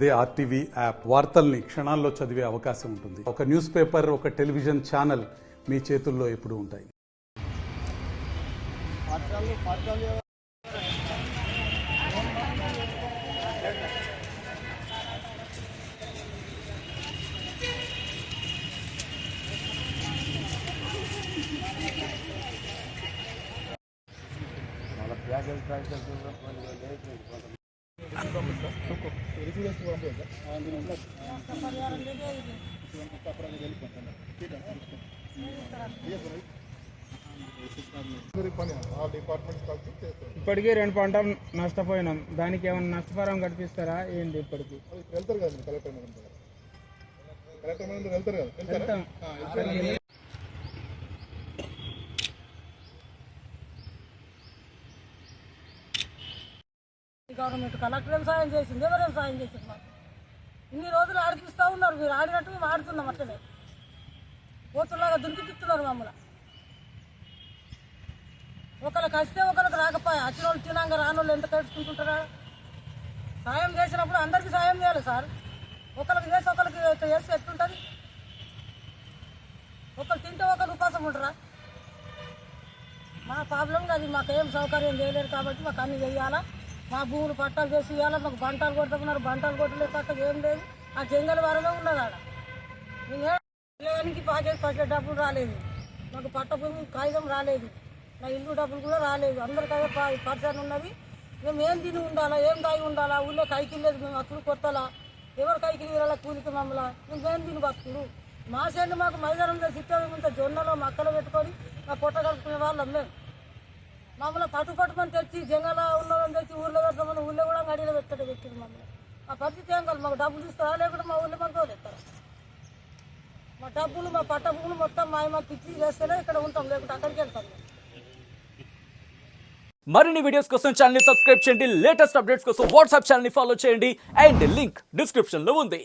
అదే RTV app వార్తల్ని క్షణాల్లో చదివే అవకాశం ఉంటుంది. ఒక న్యూస్ పేపర్, ఒక టెలివిజన్ ఛానల్ మీ చేతుల్లో ఎప్పుడూ ఉంటాయి. ఇప్పటికీ 2 పంటలు నష్టపోయినాం. దానికి ఏమైనా నష్టపరం కల్పిస్తారా ఏంటి? ఇప్పటికి వెళ్తారు కదా కలెక్టర్ వెళ్తారు కదా. గవర్నమెంట్ కలెక్టర్ ఏం సాయం చేసింది, ఎవరేం సాయం చేసింది? మాకు ఇన్ని రోజులు ఆడిపిస్తూ ఉన్నారు. మీరు ఆడినట్టు మేము ఆడుతున్నాం. అట్లనే పోతులాగా దునికిస్తున్నారు మమ్మల్ని. ఒకరికి వస్తే ఒకరికి రాకపోయా. వచ్చిన వాళ్ళు తినాక రాని వాళ్ళు ఎంత తెలుసుకుంటుంటారా? సాయం చేసినప్పుడు అందరికీ సాయం చేయాలి సార్. ఒకరికి చేసి ఒకరికి చేస్తే ఎట్లుంటుంది? ఒకరు తింటే ఒకరు ఉపాసం ఉంటారా? మా ప్రాబ్లం అది. మాకేం సౌకర్యం చేయలేరు కాబట్టి మాకు అన్ని చేయాలా. మా భూములు పట్టాలు చేసి ఇవ్వాలా. మాకు బంటాలు కొడుతున్నారు. బంటాలు కొట్టలేదు తప్ప ఏం లేదు. ఆ జంగల్ వరమే ఉన్నది ఆడ. పిల్లగానికి పాకెట్ డబ్బులు రాలేదు. మాకు పట్ట భూమి కాగితం రాలేదు. నా ఇల్లు డబ్బులు కూడా రాలేదు. అందరికీ పరిచయం ఉన్నది. మేము ఏం తిని ఉండాలా, ఏం తాగి ఉండాలా? ఊళ్ళో కైకిల్ లేదు. మేము అట్లు కొట్టాలా? ఎవరు కైకిలు వీళ్ళ కూలికి మమ్మల్ని మేము తిని బతుకుడు. మా సైడ్ మాకు మైదానంలో సిద్ధంత జొన్నలో మక్కలు పెట్టుకొని మా పొట్ట కలుపుకునే వాళ్ళం మేము. మమ్మల్ని పట్టుమని తెచ్చి జంగల ఉన్నదని తెచ్చి ఊళ్ళో పెట్టమని ఊళ్ళో కూడా గడిలో పెట్టింది మమ్మల్ని. ఆ పరిస్థితి ఏం కాదు. మాకు డబ్బులు ఇస్తారా లేకుండా మా ఊళ్ళో మాకు తోలేస్తారా? మా డబ్బులు మా పట్ట భూములు మొత్తం మాకు పిచ్చి చేస్తేనే ఇక్కడ ఉంటాం, లేకుంటే అక్కడికి వెళ్తాం. మరిన్ని వీడియోస్ కోసం ఛానల్ ని సబ్స్క్రైబ్ చేయండి. లేటెస్ట్ అప్డేట్స్ కోసం వాట్సాప్ ఛానల్ ని ఫాలో చేయండి. అండ్ లింక్ డిస్క్రిప్షన్ లో ఉంది.